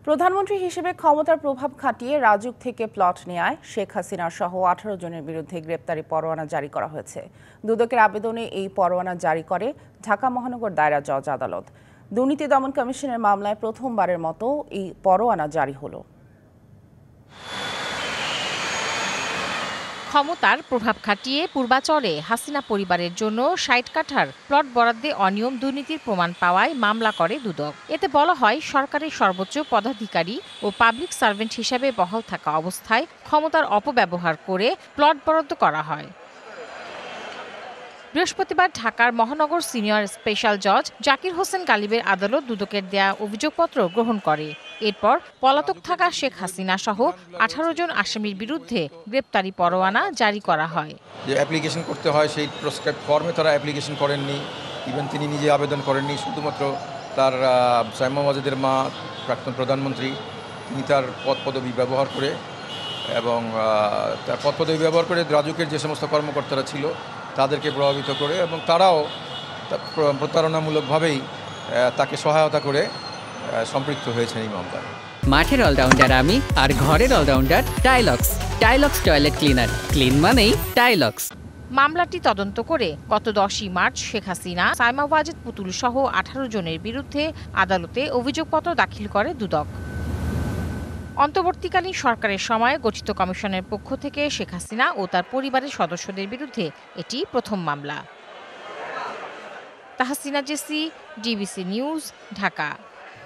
প্রধানমন্ত্রী হিসেবে ক্ষমতার প্রভাব খাটিয়ে রাজুক থেকে প্লট নেয় শেখ হাসিনা সহ 18 জনের বিরুদ্ধে গ্রেপ্তারি পরোয়ানা জারি করা হয়েছে। দুদকের আবেদনে এই পরোয়ানা জারি করে ঢাকা মহানগর দায়রা জজ আদালত। দুর্নীতি দমন কমিশনের মামলায় প্রথমবারের মতো এই পরোয়ানা জারি হলো। ক্ষমতার প্রভাব খাটিয়ে পূর্বাচলে হাসিনা পরিবারের জন্য ৬০ কাঠার প্লট বরাদ্দে অনিয়ম দুর্নীতির প্রমাণ পাওয়ায় মামলা করে দুদক। এতে বলা হয়, সরকারের সর্বোচ্চ পদাধিকারী ও পাবলিক সার্ভেন্ট হিসেবে বহাল থাকা অবস্থায় ক্ষমতার অপব্যবহার করে প্লট বরাদ্দ করা হয়। বৃহস্পতিবার ঢাকার মহানগর সিনিয়র স্পেশাল জজ জাকির হোসেন গালিবের আদালত দুদকের দেয়া অভিযোগপত্র গ্রহণ করে। এরপর পলাতক থাকা শেখ হাসিনা সহ 18 জন আসামির বিরুদ্ধে গ্রেপ্তারি পরোয়ানা জারি করা হয়। যে অ্যাপ্লিকেশন করতে হয় সেই প্রেসক্রাইব ফর্মে তারা অ্যাপ্লিকেশন করেননি, ইভেন তিনি নিজে আবেদন করেননি। শুধুমাত্র তার সাইমা ওয়াজেদের মা প্রাক্তন প্রধানমন্ত্রী, তিনি তার পদপদবি ব্যবহার করে এবং তার পদপদবি ব্যবহার করে রাজুকের যে সমস্ত কর্মকর্তারা ছিল তাদেরকে প্রভাবিত করে এবং তারাও প্রতারণামূলকভাবেই তাকে সহায়তা করে সম্পৃক্ত হয়েছেন এই মামলায়। মাঠের অলরাউন্ডার আমি, আর ঘরের allrounder Tylox. Tylox toilet cleaner, clean মানেই টাইলক্স। মামলাটি তদন্ত করে গত 10ই মার্চ শেখ হাসিনা, সাইমা ওয়াজেদ পুতুল সহ 18 জনের বিরুদ্ধে আদালতে অভিযোগপত্র দাখিল করে দুদক। অন্তর্বর্তীকালীন সরকারের সময় গঠিত কমিশনের পক্ষ থেকে শেখ হাসিনা ও তার পরিবারের সদস্যদের বিরুদ্ধে এটি প্রথম মামলা। Tahsina Jesy, DBC news, Dhaka.